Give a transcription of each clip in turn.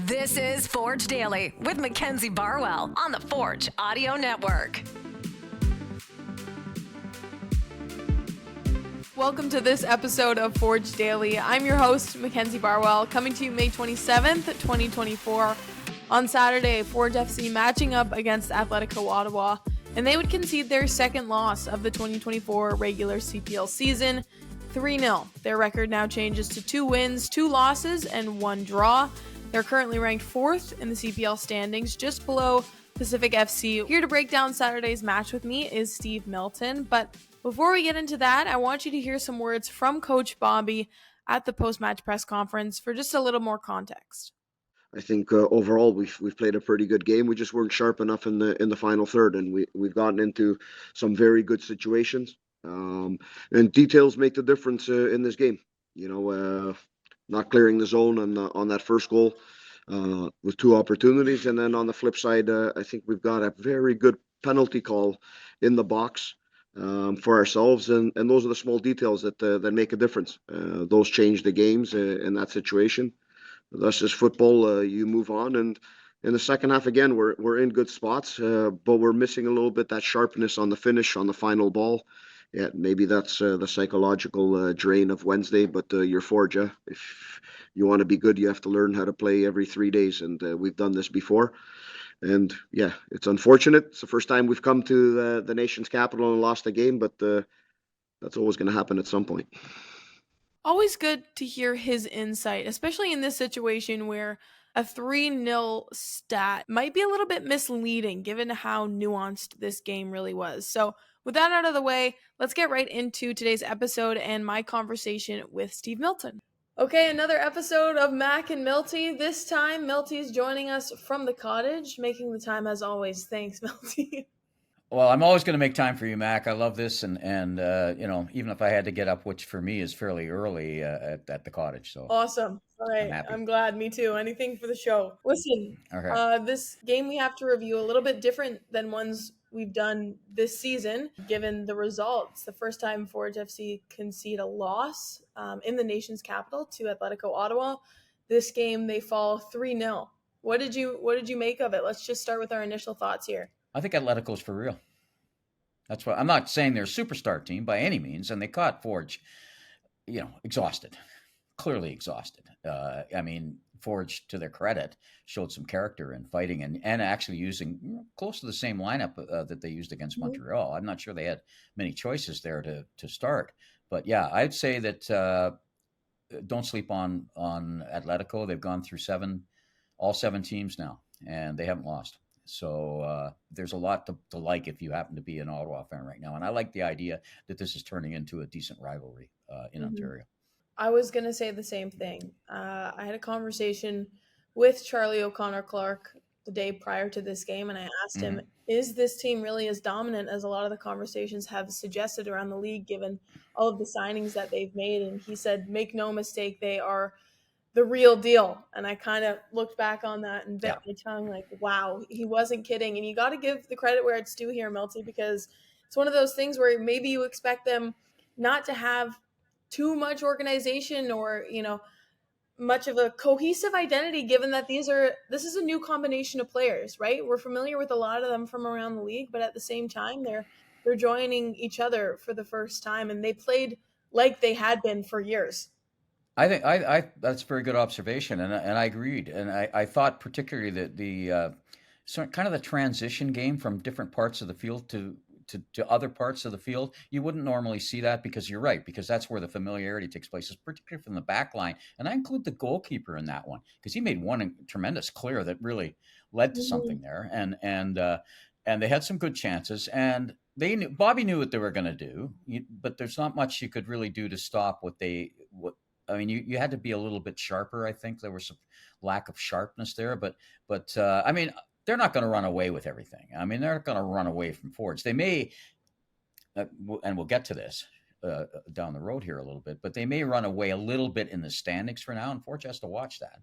This is Forge Daily with Mackenzie Barwell on the Forge Audio Network. Welcome to this episode of Forge Daily. I'm your host, Mackenzie Barwell, coming to you May 27th, 2024. On Saturday, Forge FC matching up against Atletico Ottawa, and they would concede their second loss of the 2024 regular CPL season, 3-0. Their record now changes to 2 wins, 2 losses, and 1 draw. They're currently ranked 4th in the CPL standings, just below Pacific FC. Here to break down Saturday's match with me is Steve Milton. But before we get into that, I want you to hear some words from Coach Bobby at the post-match press conference for just a little more context. I think overall we've played a pretty good game. We just weren't sharp enough in the final third, and we've gotten into some very good situations. And details make the difference in this game. Not clearing the zone on that first goal with 2 opportunities, and then on the flip side, I think we've got a very good penalty call in the box for ourselves, and those are the small details that make a difference. Those change the games in that situation. That's just football. You move on, and in the second half again, we're in good spots, but we're missing a little bit that sharpness on the finish on the final ball. Yeah, maybe that's the psychological drain of Wednesday, but you're Forge. If you want to be good, you have to learn how to play every 3 days, and we've done this before. And yeah, it's unfortunate. It's the first time we've come to the nation's capital and lost a game, but that's always going to happen at some point. Always good to hear his insight, especially in this situation where a 3-0 stat might be a little bit misleading given how nuanced this game really was. So with that out of the way, let's get right into today's episode and my conversation with Steve Milton. Okay, another episode of Mac and Milty. This time, Milty's joining us from the cottage, making the time as always. Thanks, Milty. Well, I'm always going to make time for you, Mac. I love this, and even if I had to get up, which for me is fairly early at the cottage. So awesome. All right, I'm glad. Me too. Anything for the show. Listen, okay. This game we have to review a little bit different than ones we've done this season, given the results. The first time Forge FC concede a loss in the nation's capital to Atletico Ottawa. This game they fall 3-0. What did you make of it? Let's just start with our initial thoughts here. I think Atletico's for real. That's what I'm not saying they're a superstar team by any means, and they caught Forge, exhausted, clearly exhausted. Forge, to their credit, showed some character in fighting and actually using close to the same lineup that they used against Montreal. I'm not sure they had many choices there to start, but yeah, I'd say that don't sleep on Atletico. They've gone through all 7 teams now, and they haven't lost. So there's a lot to like if you happen to be an Ottawa fan right now. And I like the idea that this is turning into a decent rivalry in Ontario. I was going to say the same thing. I had a conversation with Charlie O'Connor-Clark the day prior to this game, and I asked him, is this team really as dominant as a lot of the conversations have suggested around the league, given all of the signings that they've made? And he said, make no mistake, they are the real deal. And I kind of looked back on that and bit my tongue like, wow, he wasn't kidding. And you got to give the credit where it's due here, Milty, because it's one of those things where maybe you expect them not to have too much organization or, much of a cohesive identity, given that this is a new combination of players, right? We're familiar with a lot of them from around the league, but at the same time, they're joining each other for the first time, and they played like they had been for years. I think that's a very good observation, and I agreed. And I thought particularly that the kind of the transition game from different parts of the field to other parts of the field, you wouldn't normally see that, because you're right, because that's where the familiarity takes place, is particularly from the back line. And I include the goalkeeper in that one, because he made one tremendous clear that really led to something there. And they had some good chances, and Bobby knew what they were going to do, but there's not much you could really do to stop you had to be a little bit sharper. I think there was some lack of sharpness there, but they're not going to run away with everything. They're not going to run away from Forge. They may, and we'll get to this down the road here a little bit, but they may run away a little bit in the standings for now, and Forge has to watch that.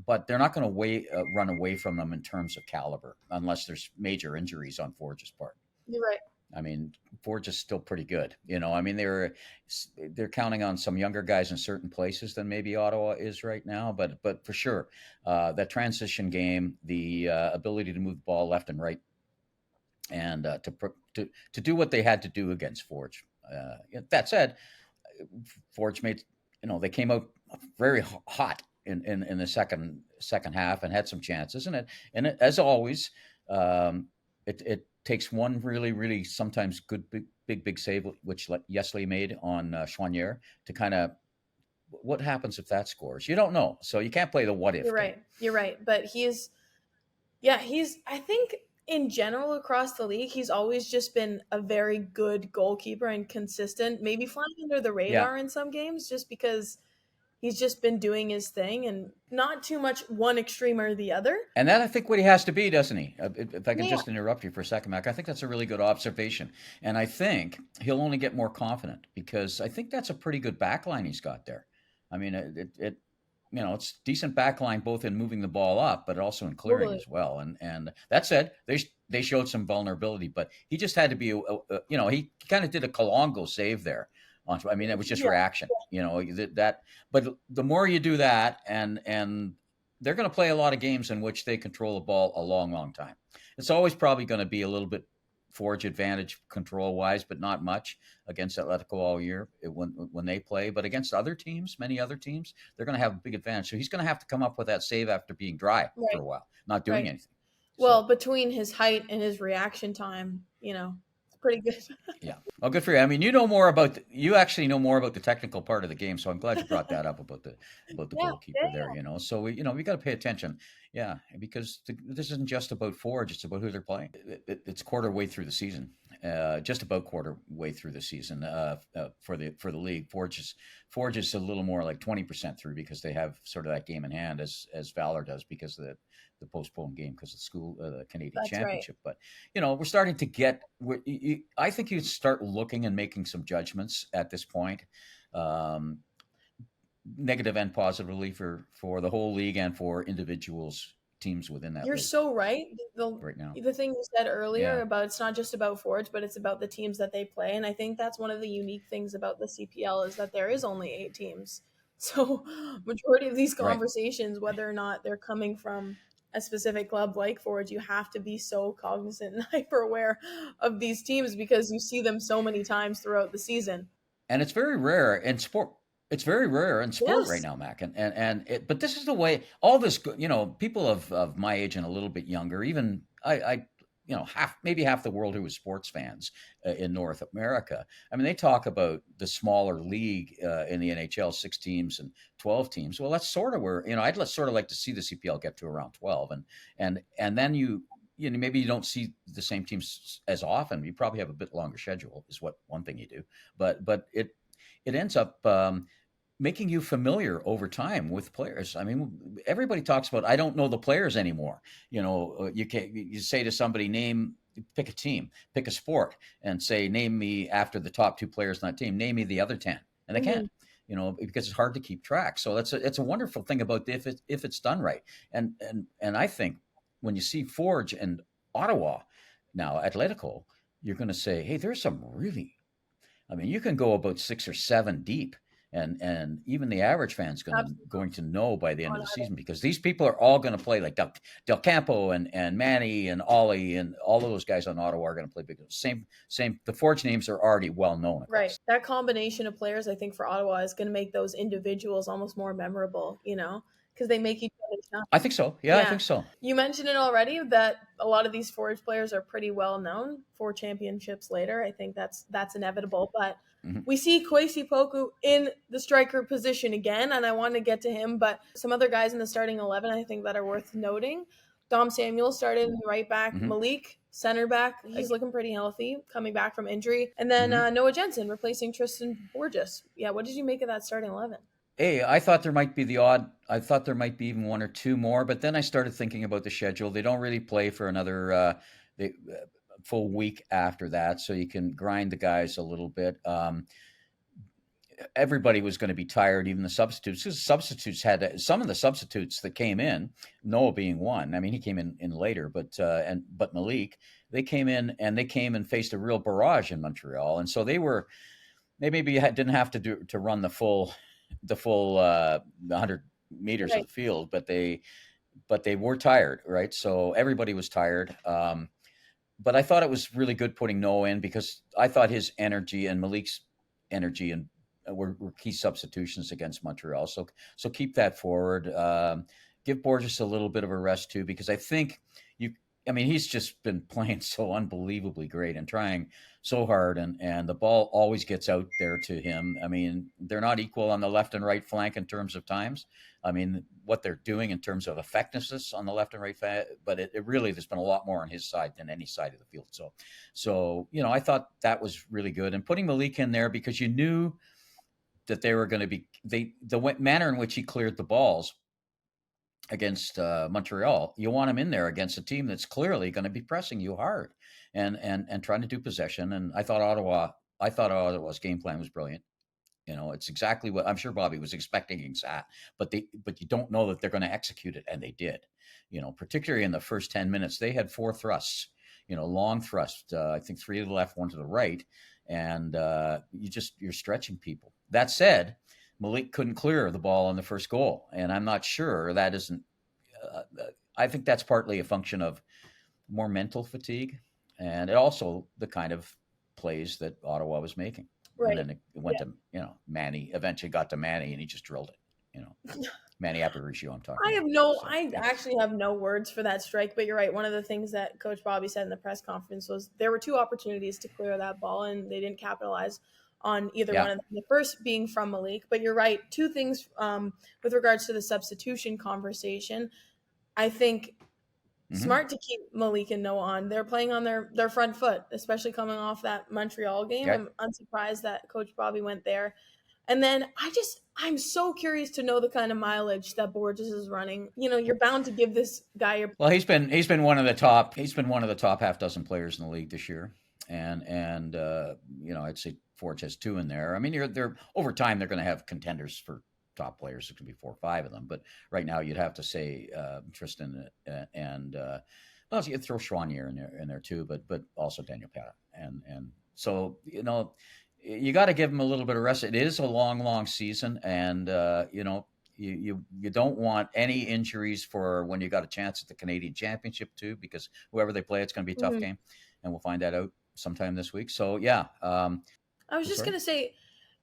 But they're not going to run away from them in terms of caliber, unless there's major injuries on Forge's part. You're right. I mean, Forge is still pretty good. I mean, they're counting on some younger guys in certain places than maybe Ottawa is right now, but for sure, that transition game, the ability to move the ball left and right, and to do what they had to do against Forge. That said, Forge made, they came out very hot in the second half and had some chances, and as always, it takes one really, really sometimes good big save, which Yesli made on Chouanier, to kind of, what happens if that scores? You don't know, so you can't play the what if. You're right. But he's I think in general across the league, he's always just been a very good goalkeeper and consistent, maybe flying under the radar in some games just because he's just been doing his thing and not too much one extreme or the other. And that, I think, what he has to be, doesn't he? If I can just interrupt you for a second, Mac, I think that's a really good observation. And I think he'll only get more confident, because I think that's a pretty good back line he's got there. I mean, it's decent back line, both in moving the ball up, but also in clearing as well. And that said, they showed some vulnerability, but he just had to be, he kind of did a Kalongo save there. I mean, it was just reaction, but the more you do that, and they're going to play a lot of games in which they control the ball a long, long time. It's always probably going to be a little bit Forge advantage control wise, but not much against Atletico all year when they play. But against other teams, many other teams, they're going to have a big advantage. So he's going to have to come up with that save after being dry for a while, not doing anything. Well, between his height and his reaction time, it's pretty good. Yeah. Well, good for you. I mean, you actually know more about the technical part of the game. So I'm glad you brought that up about the goalkeeper there, So we got to pay attention. Yeah. Because this isn't just about Forge. It's about who they're playing. It's quarter way through the season, just about quarter way through the season for the league. Forge is a little more like 20% through, because they have sort of that game in hand as Valor does, because of the postponed game because of the Canadian Championship. Right. But, we're starting to get, I think you start looking and making some judgments at this point, negative and positively for the whole league and for individuals, teams within that. You're league. So right. Right now. The thing you said earlier about it's not just about Forge, but it's about the teams that they play. And I think that's one of the unique things about the CPL is that there is only 8 teams. So majority of these conversations, whether or not they're coming from a specific club like Forge, you have to be so cognizant and hyper aware of these teams because you see them so many times throughout the season. And it's very rare in sport. It's very rare in sport right now, Mac. But this is the way all this, people of my age and a little bit younger, even maybe half the world who is sports fans in North America. I mean, they talk about the smaller league in the NHL, 6 teams and 12 teams. Well, that's sort of where, I'd sort of like to see the CPL get to around 12. And then maybe you don't see the same teams as often. You probably have a bit longer schedule is one thing you do. But it ends up making you familiar over time with players. I mean, everybody talks about, I don't know the players anymore. You say to somebody, pick a team, pick a sport, and say, name me after the top 2 players on that team, name me the other 10. And they can't, because it's hard to keep track. So it's a wonderful thing about if it's done right. And I think when you see Forge and Ottawa now, Atletico, you're going to say, hey, there's some really, you can go about 6 or 7 deep. And even the average fan's going to know by the end of the season, because these people are all going to play, like Del Campo and Manny and Ollie and all of those guys on Ottawa are going to play big. Same. The Forge names are already well known. Right. That combination of players, I think, for Ottawa is going to make those individuals almost more memorable, because they make each other shine. I think so. Yeah, I think so. You mentioned it already that a lot of these Forge players are pretty well known for championships later. I think that's inevitable, but we see Kwesi Poku in the striker position again, and I want to get to him, but some other guys in the starting 11 I think that are worth noting. Dom Samuel started right back, Malik, center back. He's looking pretty healthy, coming back from injury. And then Noah Jensen replacing Tristan Borges. Yeah, what did you make of that starting 11? Hey, I thought there might be even 1 or 2 more, but then I started thinking about the schedule. They don't really play for another full week after that, so you can grind the guys a little bit. Everybody was going to be tired, even the substitutes, because some of the substitutes that came in, Noah being one. I mean, he came in later, but Malik they came in and faced a real barrage in Montreal, and so they maybe didn't have to run the full 100 meters of Right. the field, but they were tired, right? So everybody was tired. But I thought it was really good putting Noah in, because I thought his energy and Malik's energy and were key substitutions against Montreal. So keep that forward. Give Borges a little bit of a rest too, because I think he's just been playing so unbelievably great and trying so hard, and the ball always gets out there to him. I mean, they're not equal on the left and right flank in terms of times. I mean, what they're doing in terms of effectiveness on the left and right flank, but it really, there's been a lot more on his side than any side of the field. So I thought that was really good. And putting Malik in there, because you knew that they were going to be, the manner in which he cleared the balls against Montreal, you want him in there against a team that's clearly going to be pressing you hard and trying to do possession. And I thought Ottawa's game plan was brilliant. It's exactly what I'm sure Bobby was expecting, but you don't know that they're going to execute it, and they did. Particularly in the first 10 minutes, they had 4 thrusts, long thrust. I think 3 to the left, 1 to the right, and you're stretching people. That said, Malik couldn't clear the ball on the first goal, and I'm not sure that isn't. I think that's partly a function of more mental fatigue, and it also the kind of plays that Ottawa was making. Right. And then it went to Manny. Eventually got to Manny, and he just drilled it. Manny Aparicio, I'm talking. I actually have no words for that strike, but you're right. One of the things that Coach Bobby said in the press conference was there were 2 opportunities to clear that ball, and they didn't capitalize on either one of them. The first being from Malik, but you're right. 2 things with regards to the substitution conversation. I think smart to keep Malik and Noah on. They're playing on their front foot, especially coming off that Montreal game. I'm unsurprised that Coach Bobby went there. And then I'm so curious to know the kind of mileage that Borges is running. You're bound to give this guy your. Well, he's been one of the top half dozen players in the league this year, and I'd say Forge has 2 in there. I mean, they're over time they're going to have contenders for top players. It could be 4 or 5 of them, but right now you'd have to say Tristan and well, you'd throw Chouanier in there too, but also Daniel Pata, and so you got to give him a little bit of rest. It is a long season, and you don't want any injuries for when you got a chance at the Canadian Championship too, because whoever they play, it's going to be a tough game, and we'll find that out sometime this week. So yeah, I was just going to say,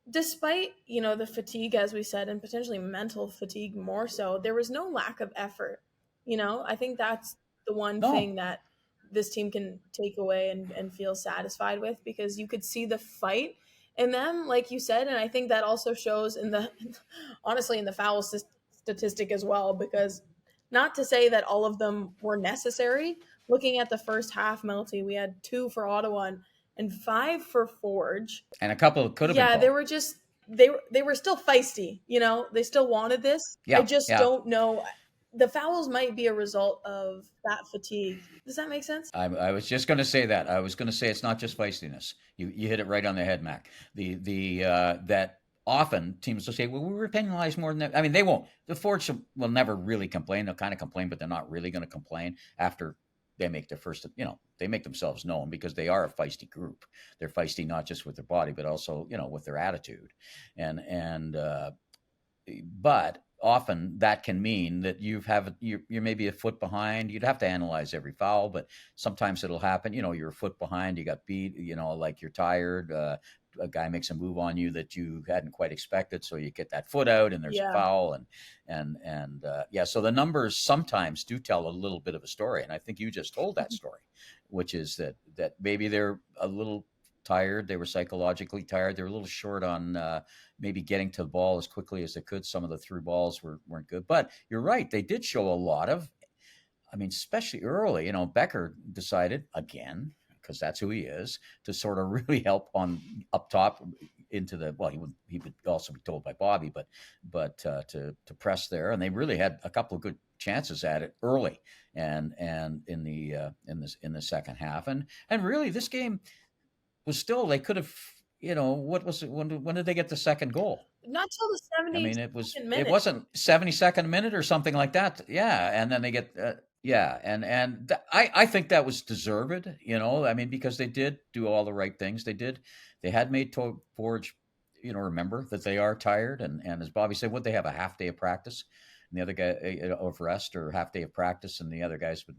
despite, the fatigue, as we said, and potentially mental fatigue more so, there was no lack of effort. I think that's the one thing that this team can take away and feel satisfied with, because you could see the fight in them, like you said. And I think that also shows honestly in the foul statistic as well, because not to say that all of them were necessary. Looking at the first half, Milty, we had 2 for Ottawa and 5 for Forge, and a couple could have been called. They were just they were still feisty. They still wanted this. I just don't know. The fouls might be a result of that fatigue. Does that make sense? I was just going to say that. I was going to say it's not just feistiness. You hit it right on the head, Mac. That often teams will say, well, we were penalized more than that. I mean, they won't. The Forge will never really complain. They'll kind of complain, but they're not really going to complain after they make their first, they make themselves known, because they are a feisty group. They're feisty not just with their body, but also, with their attitude. But often that can mean that you're maybe a foot behind. You'd have to analyze every foul, but sometimes it'll happen. You're a foot behind, you got beat, like you're tired. A guy makes a move on you that you hadn't quite expected, so you get that foot out and there's a foul, so the numbers sometimes do tell a little bit of a story, and I think you just told that story, which is that maybe they're a little tired, they were psychologically tired, they're a little short on maybe getting to the ball as quickly as they could. Some of the through balls weren't good, but you're right, they did show a lot of, especially early, Becker decided again, because that's who he is, to sort of really help on up top into the, well, he would also be told by Bobby, but to press there, and they really had a couple of good chances at it early, and in the second half, and really this game was still, they could have, what was it, when did they get the second goal? Not till the 70th. It wasn't 72nd minute or something like that. Yeah, and then they get. Yeah, and I think that was deserved, I mean, because they did do all the right things. They had made Forge, remember that they are tired, and as Bobby said, would they have a half day of practice, and the other guy of rest, or half day of practice, and the other guy's been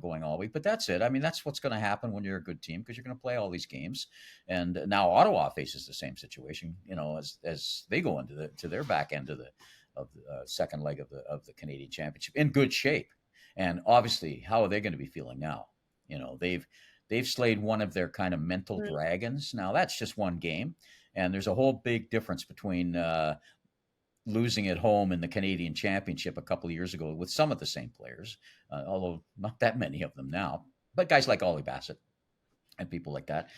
going all week. But that's it. I mean, that's what's going to happen when you're a good team, because you're going to play all these games. And now Ottawa faces the same situation, as they go into to their back end of the second leg of the Canadian Championship in good shape. And obviously, how are they going to be feeling now? They've slayed one of their kind of mental dragons. Now that's just one game, and there's a whole big difference between losing at home in the Canadian Championship a couple of years ago with some of the same players, although not that many of them now. But guys like Ollie Bassett and people like that,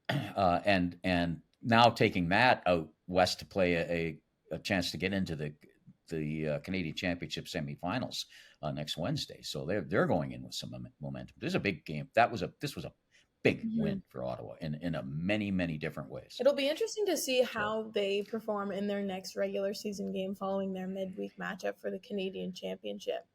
and now taking that out west to play a chance to get into the Canadian Championship semifinals next Wednesday. So they're going in with some momentum. This is a big game. This was a big win for Ottawa in a many different ways. It'll be interesting to see how they perform in their next regular season game following their midweek matchup for the Canadian Championship.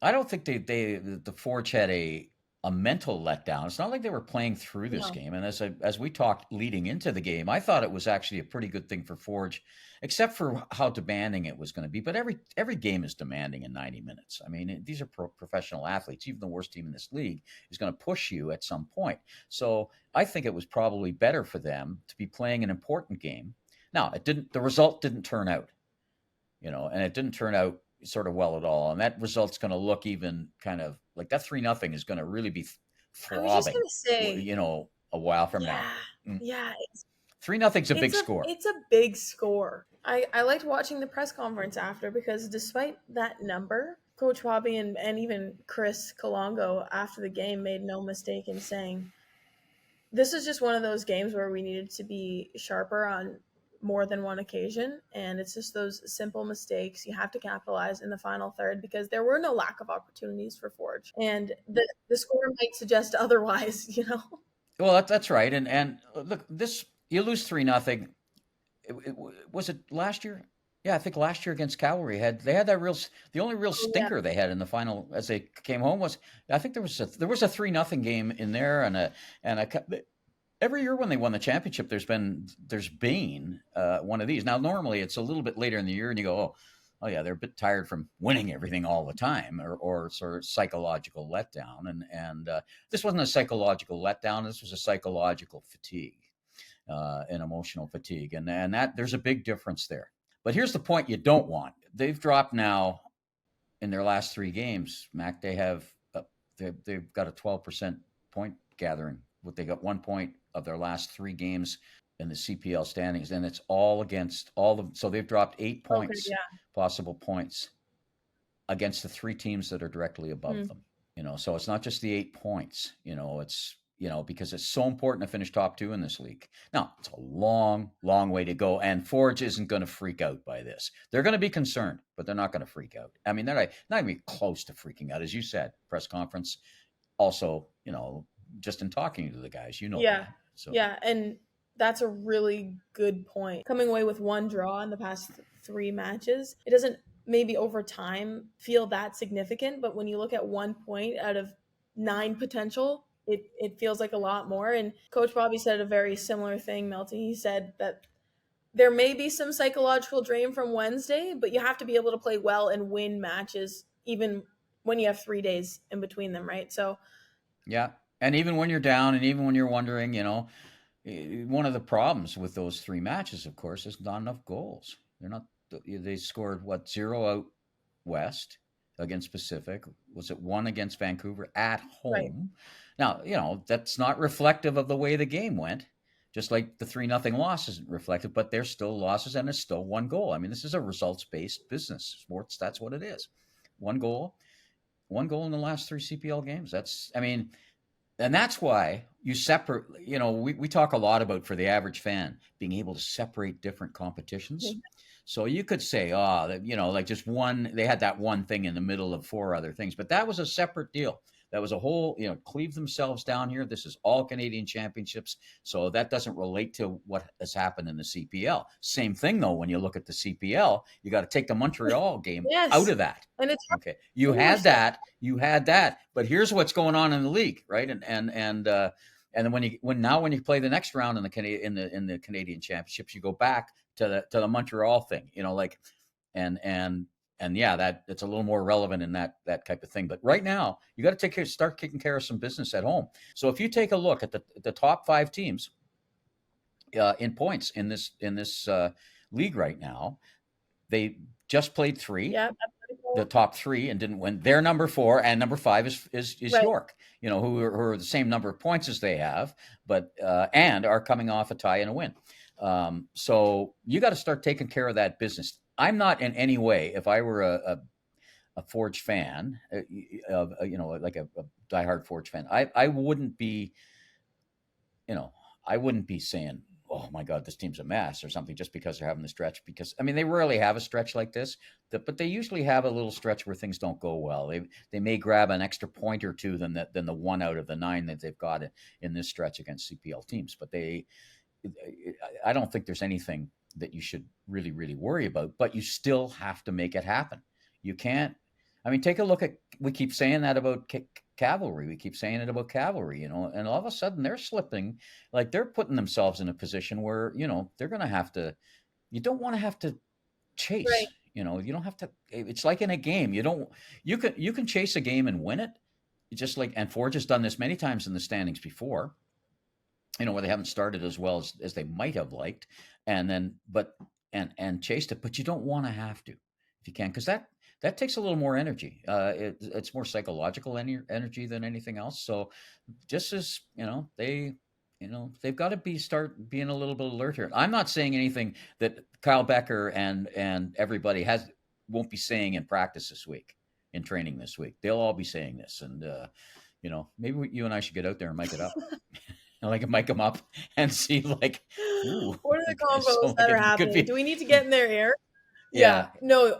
I don't think the Forge had a mental letdown. It's not like they were playing through this game. And as we talked leading into the game, I thought it was actually a pretty good thing for Forge, except for how demanding it was going to be. But every game is demanding in 90 minutes. I mean, these are professional athletes. Even the worst team in this league is going to push you at some point. So I think it was probably better for them to be playing an important game. Now, the result didn't turn out, and it didn't turn out sort of well at all. And that result's going to look even kind of like that 3-0 is going to really be throbbing, I was just going to say, a while from now. Yeah. 3-0's a big score. It's a big score. I liked watching the press conference after, because despite that number, Coach Bobby and even Chris Kalongo after the game made no mistake in saying, this is just one of those games where we needed to be sharper on more than one occasion, and it's just those simple mistakes you have to capitalize in the final third, because there were no lack of opportunities for Forge, and the score might suggest otherwise. Well, that's right. And look, you lose 3-0. Was it last year? Yeah, I think last year against Cavalry they had that the only real stinker they had in the final as they came home was, I think there was a 3-0 game in there, and every year when they won the championship, there's been one of these. Now, normally it's a little bit later in the year, and you go, oh yeah, they're a bit tired from winning everything all the time, or sort of psychological letdown. And this wasn't a psychological letdown. This was a psychological fatigue, an emotional fatigue, and that there's a big difference there. But here's the point you don't want. They've dropped now in their last 3 games, Mac. They've got a 12% point gathering. They got 1 point of their last 3 games in the CPL standings, and it's all against so they've dropped 8 points, possible points, against the 3 teams that are directly above them. So it's not just the 8 points. It's because it's so important to finish top 2 in this league. Now, it's a long way to go, and Forge isn't going to freak out by this. They're going to be concerned, but they're not going to freak out. I mean, they're not going to be close to freaking out, as you said, press conference. Also, just in talking to the guys, that. So. Yeah, and that's a really good point. Coming away with 1 draw in the past 3 matches, it doesn't maybe over time feel that significant, but when you look at 1 point out of 9 potential, it feels like a lot more. And Coach Bobby said a very similar thing, Milty. He said that there may be some psychological drain from Wednesday, but you have to be able to play well and win matches even when you have 3 days in between them, right? So yeah. And even when you're down, and even when you're wondering, one of the problems with those 3 matches, of course, is not enough goals. They scored 0 out west against Pacific. Was it 1 against Vancouver at home? Right. Now, that's not reflective of the way the game went, just like the 3-0 loss isn't reflective, but they're still losses, and it's still 1 goal. I mean, this is a results-based business. Sports, that's what it is. 1 goal in the last 3 CPL games. And that's why you separate, we talk a lot about, for the average fan, being able to separate different competitions. Mm-hmm. So you could say, like just one, they had that one thing in the middle of 4 other things, but that was a separate deal. That was a whole, cleave themselves down here. This is all Canadian championships. So that doesn't relate to what has happened in the CPL. Same thing, though, when you look at the CPL, you got to take the Montreal game Yes. out of that. And it's okay. You had that, but here's what's going on in the league, right? And then when you play the next round in the Canadian championships, you go back to the Montreal thing, and yeah, that's a little more relevant in that type of thing. But right now, you got to start taking care of some business at home. So if you take a look at the top 5 teams in points in this league right now, they just played 3. Yeah. The top 3 and didn't win. They're number 4, and number 5 is Right. York, who are the same number of points as they have, but and are coming off a tie and a win. So you got to start taking care of that business. I'm not in any way, if I were a Forge fan, like a diehard Forge fan, I wouldn't be, I wouldn't be saying, oh my God, this team's a mess or something just because they're having the stretch. Because they rarely have a stretch like this, but they usually have a little stretch where things don't go well. They may grab an extra point or two than the 1 out of the 9 that they've got in this stretch against CPL teams. But I don't think there's anything that you should really, really worry about. But you still have to make it happen. You can't. Take a look at. We keep saying that about Cavalry. We keep saying it about Cavalry, and all of a sudden they're slipping, like they're putting themselves in a position where, they're going to have to, you don't want to have to chase, Right. you don't have to, it's like in a game, you can chase a game and win it. Just like, and Forge has done this many times in the standings before, where they haven't started as well as they might have liked, and chased it, but you don't want to have to, if you can, because that takes a little more energy. It's more psychological energy than anything else. So just as, they've got to start being a little bit alert here. I'm not saying anything that Kyle Becker and everybody won't be saying in practice this week, in training this week. They'll all be saying this. And, maybe you and I should get out there and mic it up. And mic them up and see ooh, what are the combos so that are it could happening? be- Do we need to get in their ear? Yeah. No,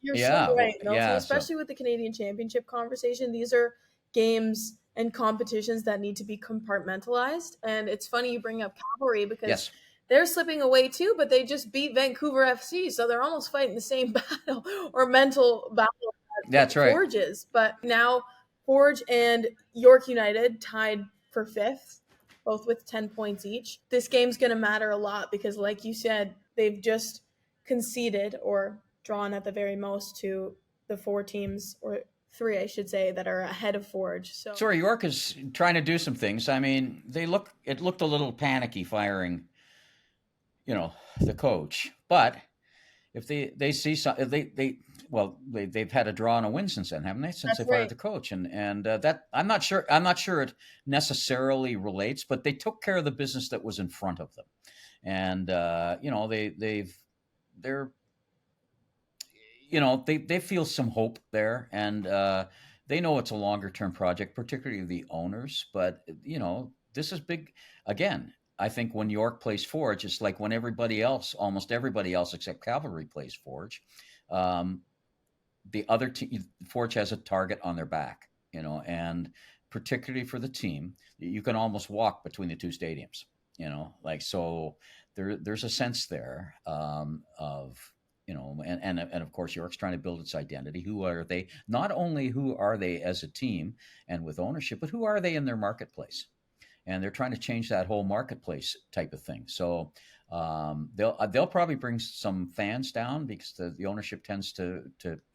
you're Yeah, so right, well, Milton. yeah, Especially with the Canadian Championship conversation, these are games and competitions that need to be compartmentalized. And it's funny you bring up Cavalry because Yes. they're slipping away too, but they just beat Vancouver FC, so they're almost fighting the same battle or mental battle that That's right. Forge is. But now Forge and York United tied for 5th, both with 10 points each. This game's going to matter a lot because, like you said, they've just conceded or drawn at the very most to the 4 teams, or 3, I should say, that are ahead of Forge. So Sorry, York is trying to do some things. It looked a little panicky firing, the coach. But if they see some, if they've had a draw and a win since then, haven't they? Since That's they fired right. the coach, and that I'm not sure it necessarily relates, but they took care of the business that was in front of them, and they feel some hope there, and they know it's a longer term project, particularly the owners. But this is big. Again, I think when York plays Forge, it's like when almost everybody else except Cavalry plays Forge. The other team, Forge has a target on their back, and particularly for the team, you can almost walk between the 2 stadiums, so there's a sense there of. And of course, York's trying to build its identity. Who are they? Not only who are they as a team and with ownership, but who are they in their marketplace? And they're trying to change that whole marketplace type of thing. So they'll probably bring some fans down because the ownership tends to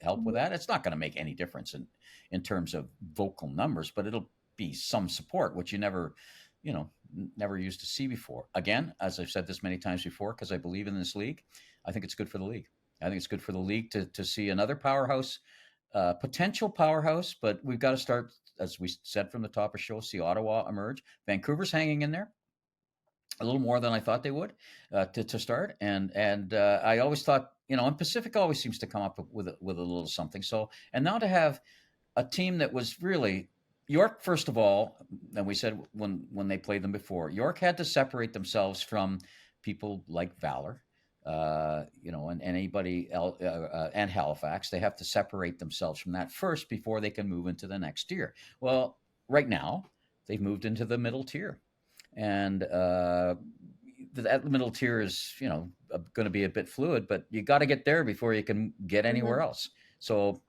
help with that. It's not going to make any difference in terms of vocal numbers, but it'll be some support, which you never used to see before. Again, as I've said this many times before, because I believe in this league, I think it's good for the league. I think it's good for the league to see another powerhouse, potential powerhouse, but we've got to start, as we said from the top of the show, see Ottawa emerge. Vancouver's hanging in there a little more than I thought they would to start. And I always thought, and Pacific always seems to come up with a little something. So, and now to have a team that was really York, first of all, and we said when they played them before, York had to separate themselves from people like Valor, and anybody else, and Halifax, they have to separate themselves from that first before they can move into the next tier. Well, right now they've moved into the middle tier, and that middle tier is going to be a bit fluid, but you got to get there before you can get anywhere else. So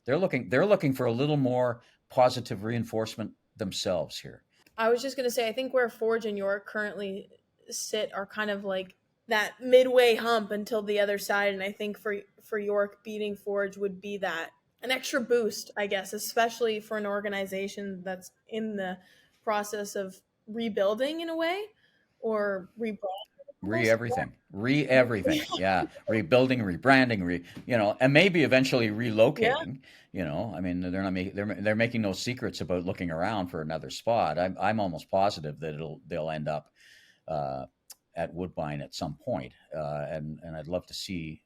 they're looking for a little more positive reinforcement themselves here. I was just going to say, I think where Forge and York currently sit are kind of like that midway hump until the other side. And I think for York, beating Forge would be that an extra boost, I guess, especially for an organization that's in the process of rebuilding in a way, or everything. Yeah. Rebuilding, rebranding, and maybe eventually relocating. I mean, they're making no secrets about looking around for another spot. I'm almost positive that they'll end up at Woodbine at some point. And I'd love to see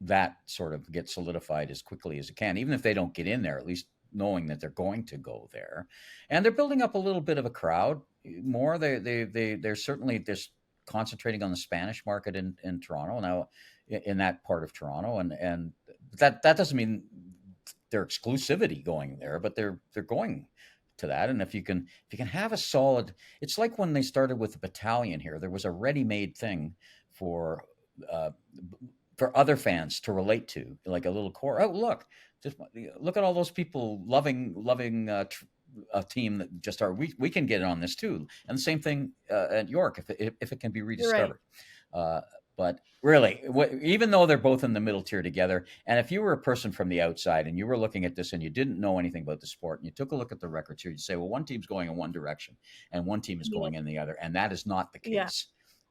that sort of get solidified as quickly as it can, even if they don't get in there, at least knowing that they're going to go there. And they're building up a little bit of a crowd more. They're certainly just concentrating on the Spanish market in Toronto now, in that part of Toronto. And that doesn't mean their exclusivity going there, but they're going to that. And if you can have a solid, it's like when they started with the battalion here, there was a ready-made thing for other fans to relate to, like a little core. Oh, look at all those people loving a team that just are. We can get on this too. And the same thing at York if it can be rediscovered. Right. But really, even though they're both in the middle tier together, and if you were a person from the outside and you were looking at this and you didn't know anything about the sport and you took a look at the records here, you'd say, well, one team's going in one direction and one team is going in the other. And that is not the case. Yeah.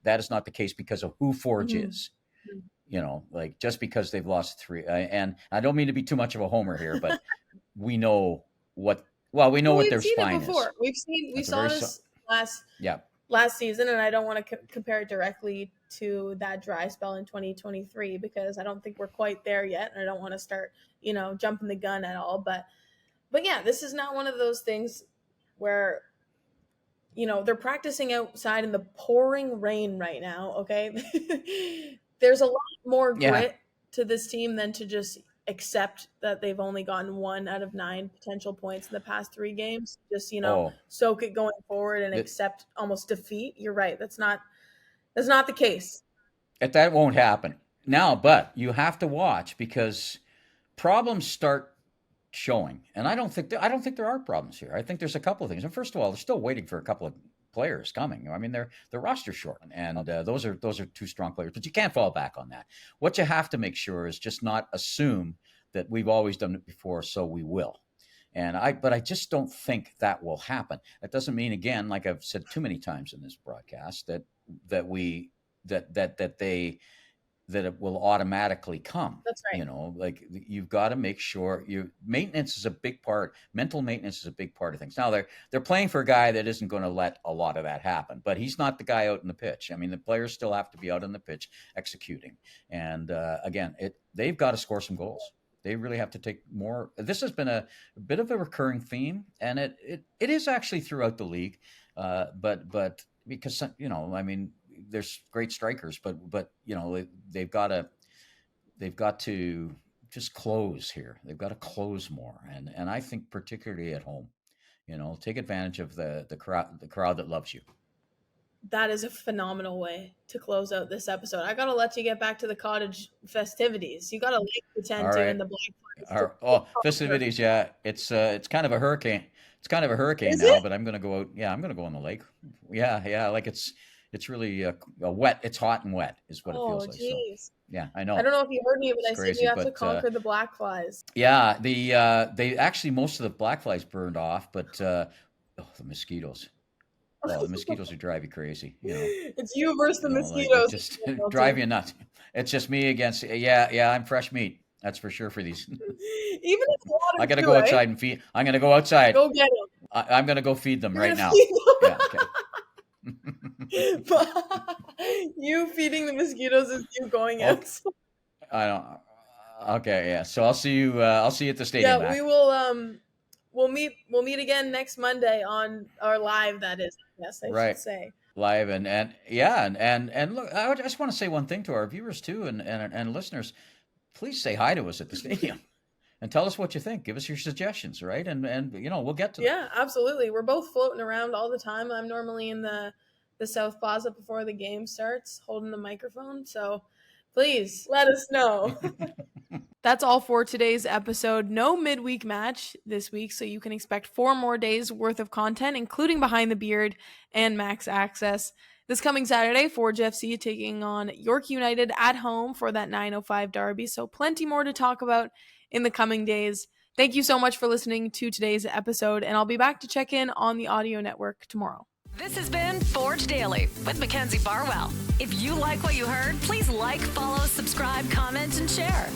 That is not the case because of who Forge is. Like just because they've lost three. And I don't mean to be too much of a homer here, but we know what their spine is. We saw this last season, and I don't want to compare it directly to that dry spell in 2023 because I don't think we're quite there yet, and I don't want to start, jumping the gun at all. But yeah, this is not one of those things where, they're practicing outside in the pouring rain right now. Okay, there's a lot more grit to this team than to just accept that they've only gotten 1 out of 9 potential points in the past 3 games. Just, soak it going forward and accept almost defeat. You're right. That's not the case. That won't happen now, but you have to watch because problems start showing. And I don't think there are problems here. I think there's a couple of things. And first of all, they're still waiting for a couple of players coming. I mean, their roster short, and those are 2 strong players. But you can't fall back on that. What you have to make sure is just not assume that we've always done it before, so we will. But I just don't think that will happen. That doesn't mean, again, like I've said too many times in this broadcast, that it will automatically come. That's right. Like you've got to make sure maintenance is a big part. Mental maintenance is a big part of things. Now they're playing for a guy that isn't going to let a lot of that happen, but he's not the guy out in the pitch. I mean, the players still have to be out on the pitch executing. And again, they've got to score some goals. They really have to take more. This has been a bit of a recurring theme, and it is actually throughout the league. But because I mean, there's great strikers, but they've got to just close here. They've got to close more, and I think particularly at home, take advantage of the crowd that loves you. That is a phenomenal way to close out this episode. I gotta let you get back to the cottage festivities. You gotta pretend to in the Black festivities. Yeah, it's kind of a hurricane. It's kind of a hurricane now, but I'm gonna go out. Yeah, I'm gonna go on the lake. Yeah, like it's really a wet. It's hot and wet is what it feels like. So, yeah, I know. I don't know if you heard me, but I said you have to conquer the black flies. Yeah, they actually most of the black flies burned off, but the mosquitoes. Oh, the mosquitoes would drive you crazy. It's you versus the mosquitoes. Just drive you nuts. It's just me against. Yeah. I'm fresh meat. That's for sure for these. Even if I gotta go outside and feed. I'm gonna go outside. Go get them. I'm gonna go feed them right now. Yeah. Okay. You feeding the mosquitoes is you going outside. I don't. Okay. Yeah. So I'll see you. I'll see you at the stadium. Yeah, we will. We'll meet again next Monday on our live. That is, yes, I should say. live, and yeah, and look, I just want to say one thing to our viewers too, and listeners. Please say hi to us at the stadium and tell us what you think. Give us your suggestions, right? And we'll get to them. Yeah, absolutely. We're both floating around all the time. I'm normally in the South Plaza before the game starts, holding the microphone. So please let us know. That's all for today's episode. No midweek match this week, so you can expect 4 more days worth of content, including Behind the Beard and Max Access. This coming Saturday, Forge FC taking on York United at home for that 9:05 derby. So plenty more to talk about in the coming days. Thank you so much for listening to today's episode, and I'll be back to check in on the audio network tomorrow. This has been Forge Daily with Mackenzie Barwell. If you like what you heard, please like, follow, subscribe, comment, and share.